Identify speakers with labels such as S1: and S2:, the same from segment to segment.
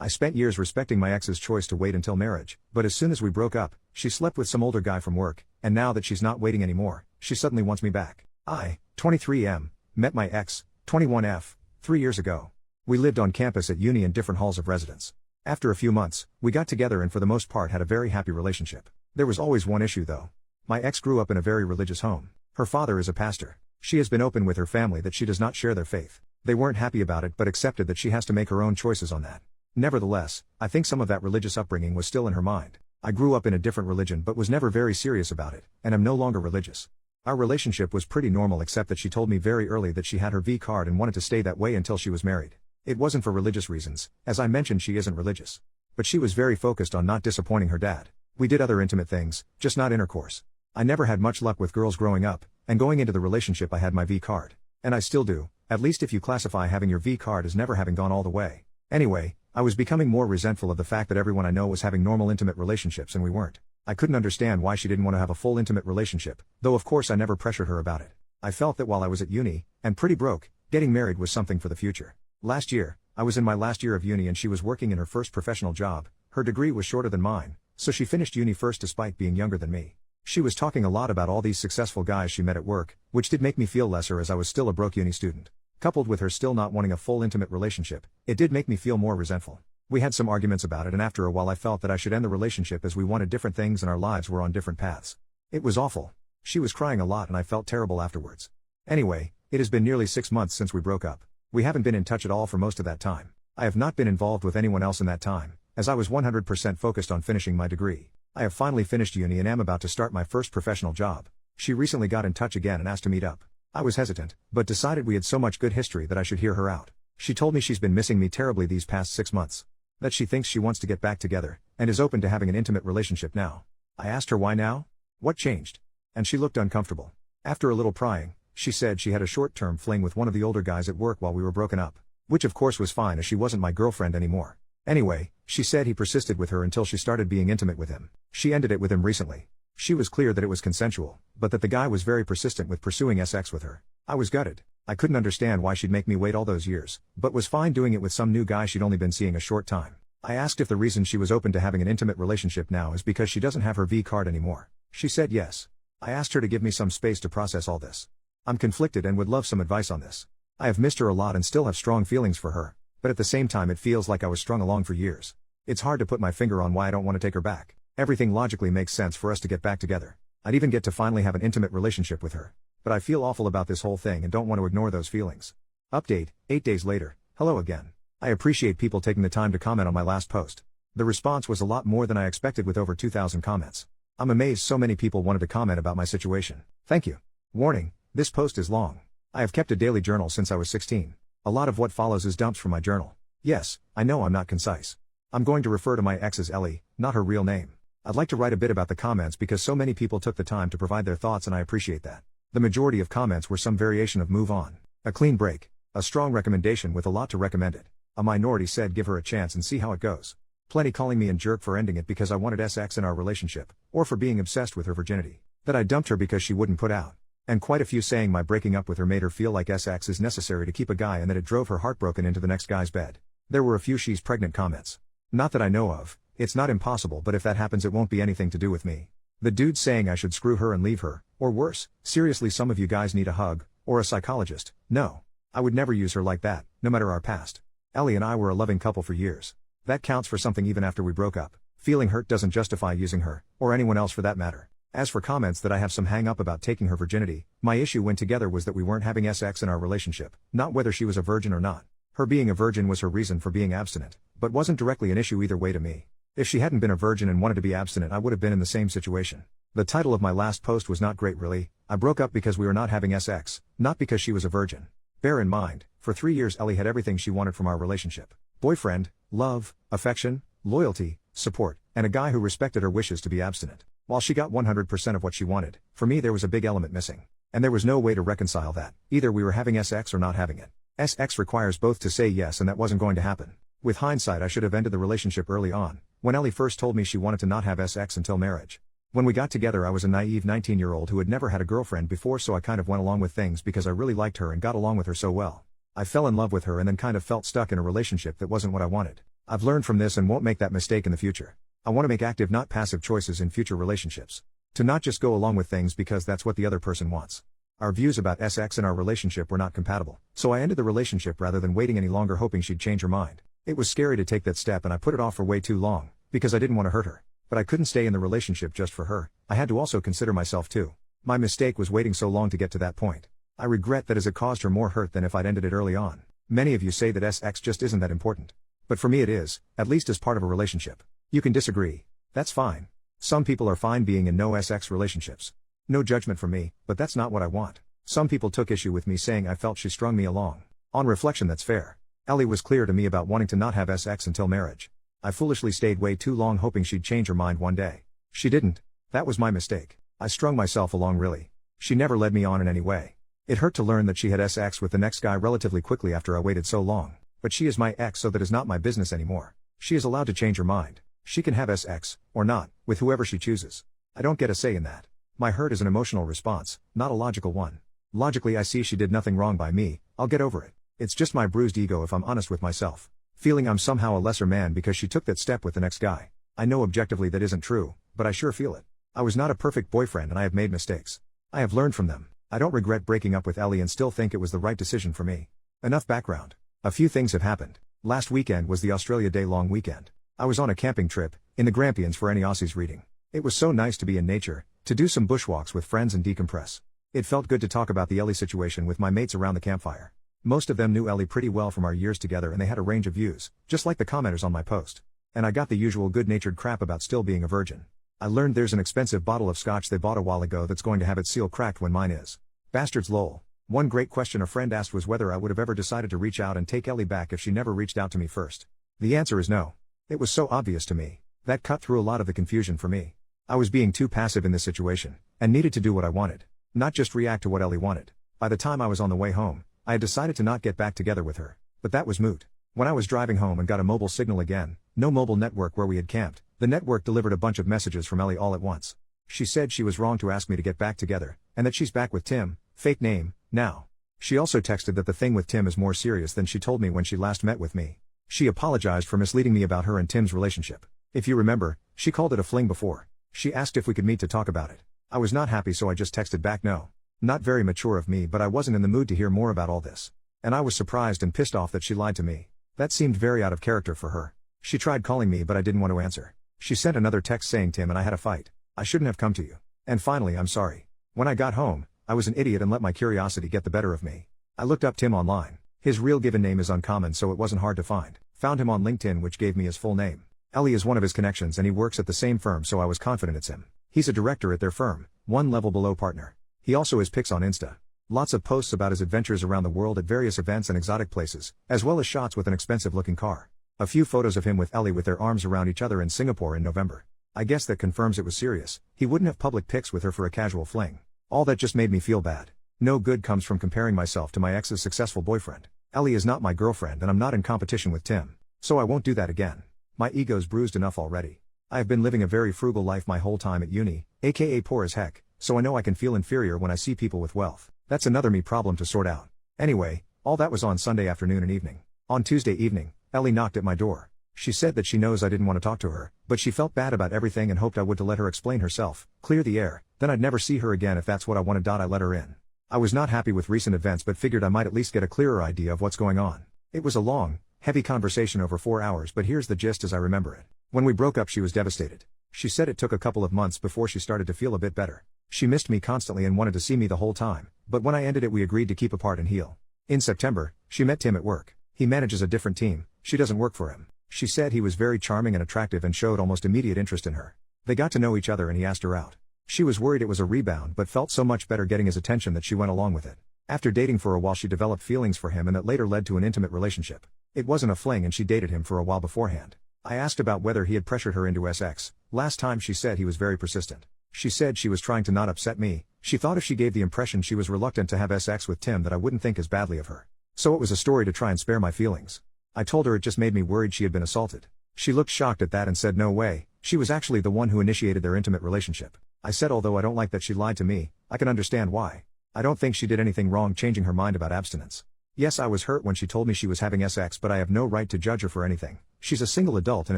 S1: I spent years respecting my ex's choice to wait until marriage, but as soon as we broke up, she slept with some older guy from work, and now that she's not waiting anymore, she suddenly wants me back. I, 23M, met my ex, 21F, 3 years ago. We lived on campus at uni in different halls of residence. After a few months, we got together and for the most part had a very happy relationship. There was always one issue though. My ex grew up in a very religious home. Her father is a pastor. She has been open with her family that she does not share their faith. They weren't happy about it but accepted that she has to make her own choices on that. Nevertheless, I think some of that religious upbringing was still in her mind. I grew up in a different religion but was never very serious about it, and am no longer religious. Our relationship was pretty normal except that she told me very early that she had her V card and wanted to stay that way until she was married. It wasn't for religious reasons, as I mentioned she isn't religious. But she was very focused on not disappointing her dad. We did other intimate things, just not intercourse. I never had much luck with girls growing up, and going into the relationship I had my V card. And I still do, at least if you classify having your V card as never having gone all the way. Anyway, I was becoming more resentful of the fact that everyone I know was having normal intimate relationships and we weren't. I couldn't understand why she didn't want to have a full intimate relationship, though of course I never pressured her about it. I felt that while I was at uni, and pretty broke, getting married was something for the future. Last year, I was in my last year of uni and she was working in her first professional job. Her degree was shorter than mine, so she finished uni first despite being younger than me. She was talking a lot about all these successful guys she met at work, which did make me feel lesser as I was still a broke uni student. Coupled with her still not wanting a full intimate relationship, it did make me feel more resentful. We had some arguments about it and after a while I felt that I should end the relationship as we wanted different things and our lives were on different paths. It was awful. She was crying a lot and I felt terrible afterwards. Anyway, it has been nearly 6 months since we broke up. We haven't been in touch at all for most of that time. I have not been involved with anyone else in that time, as I was 100% focused on finishing my degree. I have finally finished uni and am about to start my first professional job. She recently got in touch again and asked to meet up. I was hesitant, but decided we had so much good history that I should hear her out. She told me she's been missing me terribly these past 6 months. That she thinks she wants to get back together, and is open to having an intimate relationship now. I asked her why now? What changed? And she looked uncomfortable. After a little prying, she said she had a short-term fling with one of the older guys at work while we were broken up. Which of course was fine as she wasn't my girlfriend anymore. Anyway, she said he persisted with her until she started being intimate with him. She ended it with him recently. She was clear that it was consensual, but that the guy was very persistent with pursuing sex with her. I was gutted. I couldn't understand why she'd make me wait all those years, but was fine doing it with some new guy she'd only been seeing a short time. I asked if the reason she was open to having an intimate relationship now is because she doesn't have her V card anymore. She said yes. I asked her to give me some space to process all this. I'm conflicted and would love some advice on this. I have missed her a lot and still have strong feelings for her, but at the same time it feels like I was strung along for years. It's hard to put my finger on why I don't want to take her back. Everything logically makes sense for us to get back together. I'd even get to finally have an intimate relationship with her. But I feel awful about this whole thing and don't want to ignore those feelings. Update, 8 days later, hello again. I appreciate people taking the time to comment on my last post. The response was a lot more than I expected with over 2,000 comments. I'm amazed so many people wanted to comment about my situation. Thank you. Warning, this post is long. I have kept a daily journal since I was 16. A lot of what follows is dumps from my journal. Yes, I know I'm not concise. I'm going to refer to my ex as Ellie, not her real name. I'd like to write a bit about the comments because so many people took the time to provide their thoughts and I appreciate that. The majority of comments were some variation of move on. A clean break. A strong recommendation with a lot to recommend it. A minority said give her a chance and see how it goes. Plenty calling me a jerk for ending it because I wanted sex in our relationship, or for being obsessed with her virginity. That I dumped her because she wouldn't put out. And quite a few saying my breaking up with her made her feel like sex is necessary to keep a guy and that it drove her heartbroken into the next guy's bed. There were a few she's pregnant comments. Not that I know of, it's not impossible but if that happens it won't be anything to do with me. The dude saying I should screw her and leave her, or worse, seriously some of you guys need a hug, or a psychologist. No. I would never use her like that, no matter our past. Ellie and I were a loving couple for years. That counts for something even after we broke up. Feeling hurt doesn't justify using her, or anyone else for that matter. As for comments that I have some hang up about taking her virginity, my issue when together was that we weren't having sex in our relationship, not whether she was a virgin or not. Her being a virgin was her reason for being abstinent, but wasn't directly an issue either way to me. If she hadn't been a virgin and wanted to be abstinent I would have been in the same situation. The title of my last post was not great really. I broke up because we were not having sex, not because she was a virgin. Bear in mind, for 3 years Ellie had everything she wanted from our relationship. Boyfriend, love, affection, loyalty, support, and a guy who respected her wishes to be abstinent. While she got 100% of what she wanted, for me there was a big element missing. And there was no way to reconcile that. Either we were having sex or not having it. Sex requires both to say yes and that wasn't going to happen. With hindsight I should have ended the relationship early on, when Ellie first told me she wanted to not have sex until marriage. When we got together I was a naive 19-year-old who had never had a girlfriend before so I kind of went along with things because I really liked her and got along with her so well. I fell in love with her and then kind of felt stuck in a relationship that wasn't what I wanted. I've learned from this and won't make that mistake in the future. I want to make active, not passive choices in future relationships. To not just go along with things because that's what the other person wants. Our views about sex in our relationship were not compatible, so I ended the relationship rather than waiting any longer hoping she'd change her mind. It was scary to take that step and I put it off for way too long, because I didn't want to hurt her. But I couldn't stay in the relationship just for her, I had to also consider myself too. My mistake was waiting so long to get to that point. I regret that as it caused her more hurt than if I'd ended it early on. Many of you say that sex just isn't that important. But for me it is, at least as part of a relationship. You can disagree. That's fine. Some people are fine being in no sex relationships. No judgment from me, but that's not what I want. Some people took issue with me saying I felt she strung me along. On reflection, that's fair. Ellie was clear to me about wanting to not have sex until marriage. I foolishly stayed way too long hoping she'd change her mind one day. She didn't. That was my mistake. I strung myself along really. She never led me on in any way. It hurt to learn that she had sex with the next guy relatively quickly after I waited so long. But she is my ex, so that is not my business anymore. She is allowed to change her mind. She can have sex, or not, with whoever she chooses. I don't get a say in that. My hurt is an emotional response, not a logical one. Logically I see she did nothing wrong by me, I'll get over it. It's just my bruised ego if I'm honest with myself. Feeling I'm somehow a lesser man because she took that step with the next guy. I know objectively that isn't true, but I sure feel it. I was not a perfect boyfriend and I have made mistakes. I have learned from them. I don't regret breaking up with Ellie and still think it was the right decision for me. Enough background. A few things have happened. Last weekend was the Australia Day long weekend. I was on a camping trip, in the Grampians for any Aussies reading. It was so nice to be in nature, to do some bushwalks with friends and decompress. It felt good to talk about the Ellie situation with my mates around the campfire. Most of them knew Ellie pretty well from our years together and they had a range of views, just like the commenters on my post. And I got the usual good-natured crap about still being a virgin. I learned there's an expensive bottle of scotch they bought a while ago that's going to have its seal cracked when mine is. Bastards lol. One great question a friend asked was whether I would have ever decided to reach out and take Ellie back if she never reached out to me first. The answer is no. It was so obvious to me. That cut through a lot of the confusion for me. I was being too passive in this situation, and needed to do what I wanted. Not just react to what Ellie wanted. By the time I was on the way home, I had decided to not get back together with her. But that was moot. When I was driving home and got a mobile signal again, no mobile network where we had camped, the network delivered a bunch of messages from Ellie all at once. She said she was wrong to ask me to get back together, and that she's back with Tim, fake name, now. She also texted that the thing with Tim is more serious than she told me when she last met with me. She apologized for misleading me about her and Tim's relationship. If you remember, she called it a fling before. She asked if we could meet to talk about it. I was not happy, so I just texted back no. Not very mature of me, but I wasn't in the mood to hear more about all this. And I was surprised and pissed off that she lied to me. That seemed very out of character for her. She tried calling me but I didn't want to answer. She sent another text saying Tim and I had a fight. I shouldn't have come to you. And finally, I'm sorry. When I got home, I was an idiot and let my curiosity get the better of me. I looked up Tim online. His real given name is uncommon, so it wasn't hard to find. Found him on LinkedIn, which gave me his full name. Ellie is one of his connections and he works at the same firm, so I was confident it's him. He's a director at their firm, one level below partner. He also has pics on Insta. Lots of posts about his adventures around the world at various events and exotic places, as well as shots with an expensive looking car. A few photos of him with Ellie with their arms around each other in Singapore in November. I guess that confirms it was serious. He wouldn't have public pics with her for a casual fling. All that just made me feel bad. No good comes from comparing myself to my ex's successful boyfriend. Ellie is not my girlfriend and I'm not in competition with Tim. So I won't do that again. My ego's bruised enough already. I have been living a very frugal life my whole time at uni, aka poor as heck, so I know I can feel inferior when I see people with wealth. That's another me problem to sort out. Anyway, all that was on Sunday afternoon and evening. On Tuesday evening, Ellie knocked at my door. She said that she knows I didn't want to talk to her, but she felt bad about everything and hoped I would to let her explain herself, clear the air, then I'd never see her again if that's what I wanted. I let her in. I was not happy with recent events but figured I might at least get a clearer idea of what's going on. It was a long, heavy conversation over 4 hours, but here's the gist as I remember it. When we broke up she was devastated. She said it took a couple of months before she started to feel a bit better. She missed me constantly and wanted to see me the whole time, but when I ended it we agreed to keep apart and heal. In September, she met Tim at work. He manages a different team, she doesn't work for him. She said he was very charming and attractive and showed almost immediate interest in her. They got to know each other and he asked her out. She was worried it was a rebound but felt so much better getting his attention that she went along with it. After dating for a while she developed feelings for him and that later led to an intimate relationship. It wasn't a fling and she dated him for a while beforehand. I asked about whether he had pressured her into sex. Last time she said he was very persistent. She said she was trying to not upset me. She thought if she gave the impression she was reluctant to have sex with Tim that I wouldn't think as badly of her. So it was a story to try and spare my feelings. I told her it just made me worried she had been assaulted. She looked shocked at that and said no way, she was actually the one who initiated their intimate relationship. I said although I don't like that she lied to me, I can understand why. I don't think she did anything wrong changing her mind about abstinence. Yes, I was hurt when she told me she was having sex, but I have no right to judge her for anything. She's a single adult and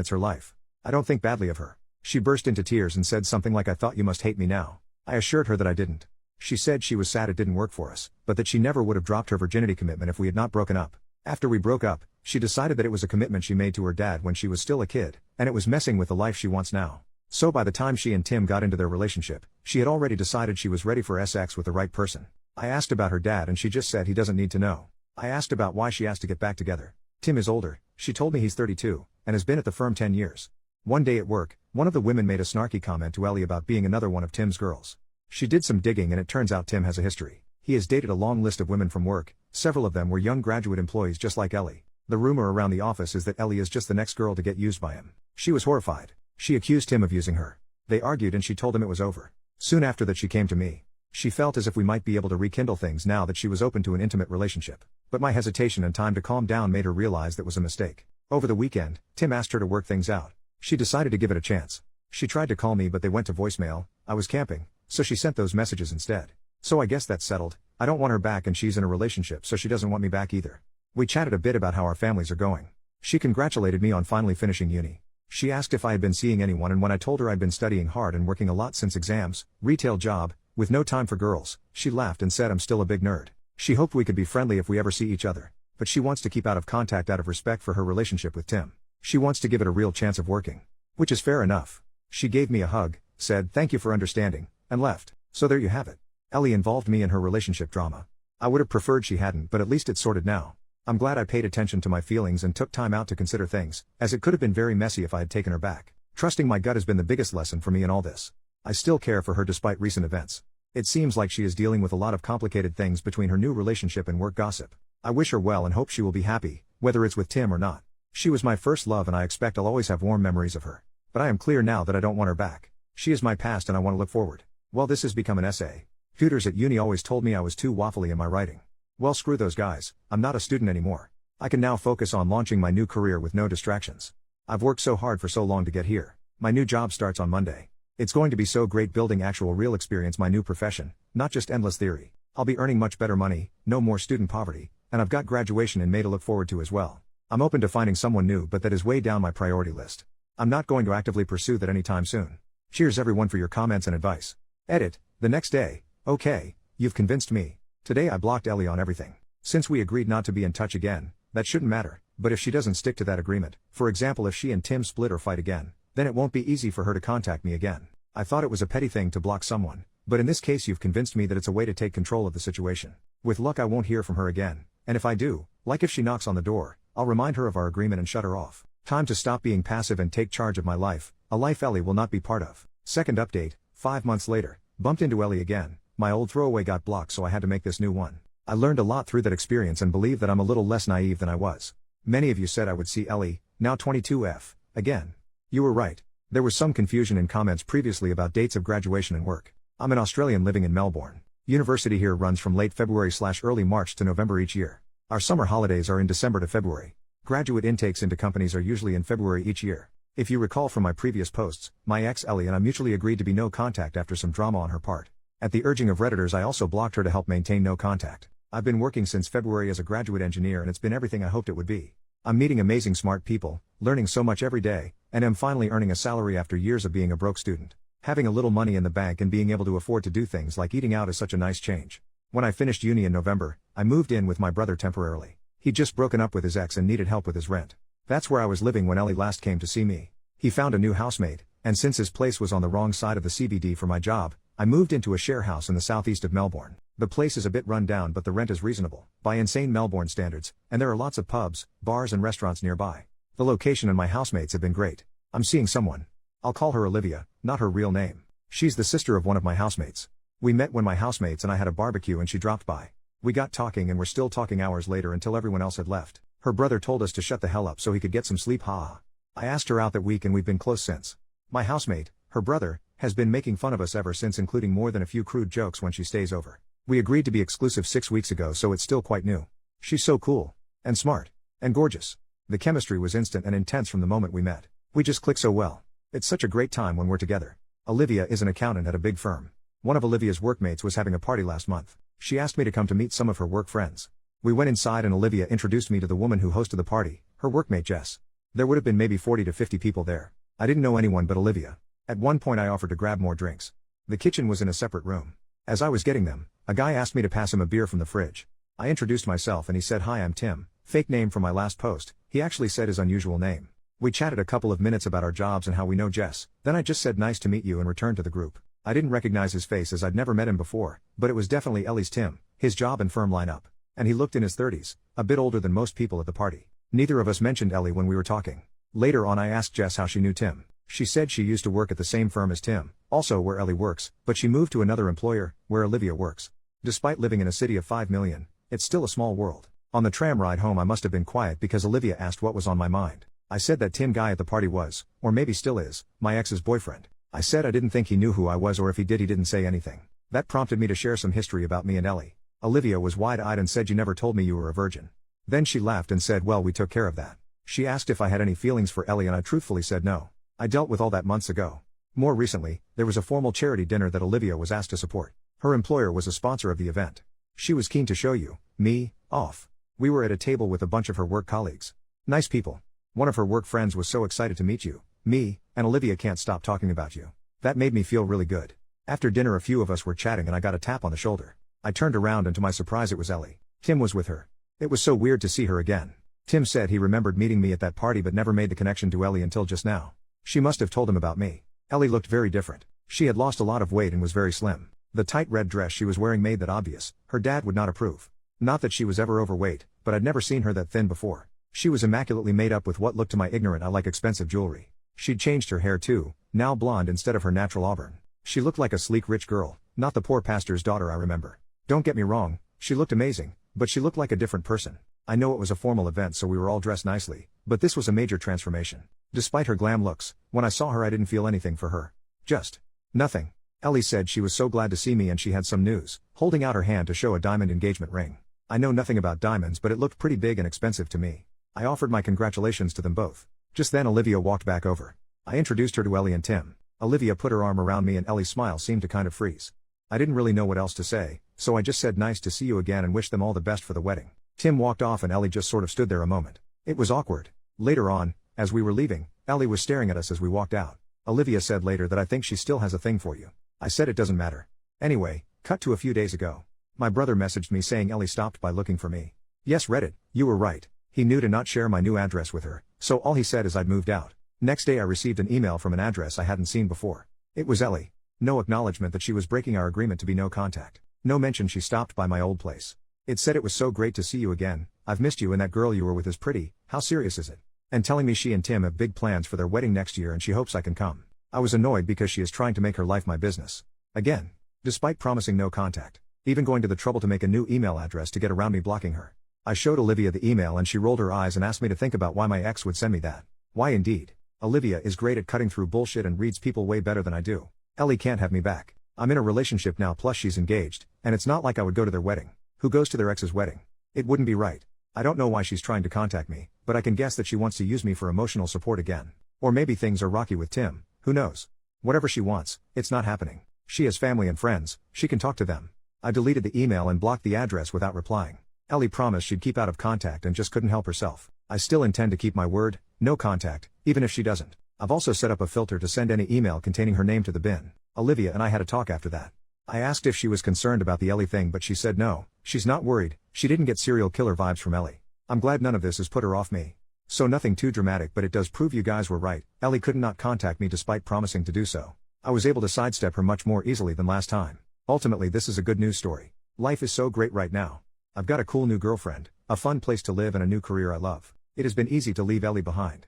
S1: it's her life. I don't think badly of her. She burst into tears and said something like, "I thought you must hate me now." I assured her that I didn't. She said she was sad it didn't work for us, but that she never would have dropped her virginity commitment if we had not broken up. After we broke up, she decided that it was a commitment she made to her dad when she was still a kid, and it was messing with the life she wants now. So by the time she and Tim got into their relationship, she had already decided she was ready for sex with the right person. I asked about her dad and she just said he doesn't need to know. I asked about why she asked to get back together. Tim is older, she told me he's 32, and has been at the firm 10 years. One day at work, one of the women made a snarky comment to Ellie about being another one of Tim's girls. She did some digging and it turns out Tim has a history. He has dated a long list of women from work, several of them were young graduate employees just like Ellie. The rumor around the office is that Ellie is just the next girl to get used by him. She was horrified. She accused him of using her. They argued and she told him it was over. Soon after that she came to me. She felt as if we might be able to rekindle things now that she was open to an intimate relationship. But my hesitation and time to calm down made her realize that was a mistake. Over the weekend, Tim asked her to work things out. She decided to give it a chance. She tried to call me but they went to voicemail. I was camping, so she sent those messages instead. So I guess that's settled. I don't want her back and she's in a relationship so she doesn't want me back either. We chatted a bit about how our families are going. She congratulated me on finally finishing uni. She asked if I had been seeing anyone and when I told her I'd been studying hard and working a lot since exams, retail job, with no time for girls, she laughed and said I'm still a big nerd. She hoped we could be friendly if we ever see each other. But she wants to keep out of contact out of respect for her relationship with Tim. She wants to give it a real chance of working. Which is fair enough. She gave me a hug, said thank you for understanding, and left. So there you have it. Ellie involved me in her relationship drama. I would have preferred she hadn't but at least it's sorted now. I'm glad I paid attention to my feelings and took time out to consider things, as it could have been very messy if I had taken her back. Trusting my gut has been the biggest lesson for me in all this. I still care for her despite recent events. It seems like she is dealing with a lot of complicated things between her new relationship and work gossip. I wish her well and hope she will be happy, whether it's with Tim or not. She was my first love and I expect I'll always have warm memories of her. But I am clear now that I don't want her back. She is my past and I want to look forward. Well, this has become an essay. Tutors at uni always told me I was too waffly in my writing. Well, screw those guys, I'm not a student anymore. I can now focus on launching my new career with no distractions. I've worked so hard for so long to get here. My new job starts on Monday. It's going to be so great building actual real experience my new profession, not just endless theory. I'll be earning much better money, no more student poverty, and I've got graduation in May to look forward to as well. I'm open to finding someone new but that is way down my priority list. I'm not going to actively pursue that anytime soon. Cheers everyone for your comments and advice. Edit, the next day, okay, you've convinced me. Today I blocked Ellie on everything. Since we agreed not to be in touch again, that shouldn't matter, but if she doesn't stick to that agreement, for example if she and Tim split or fight again, then it won't be easy for her to contact me again. I thought it was a petty thing to block someone, but in this case you've convinced me that it's a way to take control of the situation. With luck I won't hear from her again, and if I do, like if she knocks on the door, I'll remind her of our agreement and shut her off. Time to stop being passive and take charge of my life, a life Ellie will not be part of. Second update, 5 months later, bumped into Ellie again. My old throwaway got blocked so I had to make this new one. I learned a lot through that experience and believe that I'm a little less naive than I was. Many of you said I would see Ellie, now 22F, again. You were right. There was some confusion in comments previously about dates of graduation and work. I'm an Australian living in Melbourne. University here runs from late February/early March to November each year. Our summer holidays are in December to February. Graduate intakes into companies are usually in February each year. If you recall from my previous posts, my ex Ellie and I mutually agreed to be no contact after some drama on her part. At the urging of Redditors I also blocked her to help maintain no contact. I've been working since February as a graduate engineer and it's been everything I hoped it would be. I'm meeting amazing smart people, learning so much every day, and am finally earning a salary after years of being a broke student. Having a little money in the bank and being able to afford to do things like eating out is such a nice change. When I finished uni in November, I moved in with my brother temporarily. He'd just broken up with his ex and needed help with his rent. That's where I was living when Ellie last came to see me. He found a new housemate, and since his place was on the wrong side of the CBD for my job, I moved into a share house in the southeast of Melbourne. The place is a bit run down but the rent is reasonable, by insane Melbourne standards, and there are lots of pubs, bars and restaurants nearby. The location and my housemates have been great. I'm seeing someone. I'll call her Olivia, not her real name. She's the sister of one of my housemates. We met when my housemates and I had a barbecue and she dropped by. We got talking and were still talking hours later until everyone else had left. Her brother told us to shut the hell up so he could get some sleep, haha. I asked her out that week and we've been close since. My housemate, her brother, has been making fun of us ever since, including more than a few crude jokes when she stays over. We agreed to be exclusive 6 weeks ago so it's still quite new. She's so cool. And smart. And gorgeous. The chemistry was instant and intense from the moment we met. We just click so well. It's such a great time when we're together. Olivia is an accountant at a big firm. One of Olivia's workmates was having a party last month. She asked me to come to meet some of her work friends. We went inside and Olivia introduced me to the woman who hosted the party, her workmate Jess. There would have been maybe 40 to 50 people there. I didn't know anyone but Olivia. At one point I offered to grab more drinks. The kitchen was in a separate room. As I was getting them, a guy asked me to pass him a beer from the fridge. I introduced myself and he said, "Hi, I'm Tim," fake name from my last post. He actually said his unusual name. We chatted a couple of minutes about our jobs and how we know Jess. Then I just said nice to meet you and returned to the group. I didn't recognize his face as I'd never met him before, but it was definitely Ellie's Tim, his job and firm lineup. And he looked in his 30s, a bit older than most people at the party. Neither of us mentioned Ellie when we were talking. Later on I asked Jess how she knew Tim. She said she used to work at the same firm as Tim, also where Ellie works, but she moved to another employer, where Olivia works. Despite living in a city of 5 million, it's still a small world. On the tram ride home I must have been quiet because Olivia asked what was on my mind. I said that Tim guy at the party was, or maybe still is, my ex's boyfriend. I said I didn't think he knew who I was, or if he did he didn't say anything. That prompted me to share some history about me and Ellie. Olivia was wide-eyed and said, "You never told me you were a virgin." Then she laughed and said, "Well, we took care of that." She asked if I had any feelings for Ellie and I truthfully said no. I dealt with all that months ago. More recently, there was a formal charity dinner that Olivia was asked to support. Her employer was a sponsor of the event. She was keen to show me off. We were at a table with a bunch of her work colleagues. Nice people. One of her work friends was so excited to meet you, me, and Olivia can't stop talking about you. That made me feel really good. After dinner a few of us were chatting and I got a tap on the shoulder. I turned around and to my surprise it was Ellie. Tim was with her. It was so weird to see her again. Tim said he remembered meeting me at that party but never made the connection to Ellie until just now. She must have told him about me. Ellie looked very different. She had lost a lot of weight and was very slim. The tight red dress she was wearing made that obvious. Her dad would not approve. Not that she was ever overweight, but I'd never seen her that thin before. She was immaculately made up with what looked to my ignorant eye like expensive jewelry. She'd changed her hair too, now blonde instead of her natural auburn. She looked like a sleek rich girl, not the poor pastor's daughter I remember. Don't get me wrong, she looked amazing, but she looked like a different person. I know it was a formal event so we were all dressed nicely, but this was a major transformation. Despite her glam looks, when I saw her I didn't feel anything for her. Just nothing. Ellie said she was so glad to see me and she had some news, holding out her hand to show a diamond engagement ring. I know nothing about diamonds but it looked pretty big and expensive to me. I offered my congratulations to them both. Just then Olivia walked back over. I introduced her to Ellie and Tim. Olivia put her arm around me and Ellie's smile seemed to kind of freeze. I didn't really know what else to say, so I just said nice to see you again and wished them all the best for the wedding. Tim walked off and Ellie just sort of stood there a moment. It was awkward. Later on, as we were leaving, Ellie was staring at us as we walked out. Olivia said later that I think she still has a thing for you. I said it doesn't matter. Anyway, cut to a few days ago. My brother messaged me saying Ellie stopped by looking for me. Yes, Reddit, you were right. He knew to not share my new address with her, so all he said is I'd moved out. Next day I received an email from an address I hadn't seen before. It was Ellie. No acknowledgement that she was breaking our agreement to be no contact. No mention she stopped by my old place. It said it was so great to see you again, I've missed you and that girl you were with is pretty, how serious is it? And telling me she and Tim have big plans for their wedding next year and she hopes I can come. I was annoyed because she is trying to make her life my business. Again. Despite promising no contact. Even going to the trouble to make a new email address to get around me blocking her. I showed Olivia the email and she rolled her eyes and asked me to think about why my ex would send me that. Why indeed. Olivia is great at cutting through bullshit and reads people way better than I do. Ellie can't have me back. I'm in a relationship now plus she's engaged, and it's not like I would go to their wedding. Who goes to their ex's wedding? It wouldn't be right. I don't know why she's trying to contact me, but I can guess that she wants to use me for emotional support again. Or maybe things are rocky with Tim, who knows? Whatever she wants, it's not happening. She has family and friends, she can talk to them. I deleted the email and blocked the address without replying. Ellie promised she'd keep out of contact and just couldn't help herself. I still intend to keep my word, no contact, even if she doesn't. I've also set up a filter to send any email containing her name to the bin. Olivia and I had a talk after that. I asked if she was concerned about the Ellie thing but she said no, she's not worried, she didn't get serial killer vibes from Ellie. I'm glad none of this has put her off me. So nothing too dramatic but it does prove you guys were right, Ellie could not contact me despite promising to do so. I was able to sidestep her much more easily than last time. Ultimately this is a good news story. Life is so great right now. I've got a cool new girlfriend, a fun place to live and a new career I love. It has been easy to leave Ellie behind.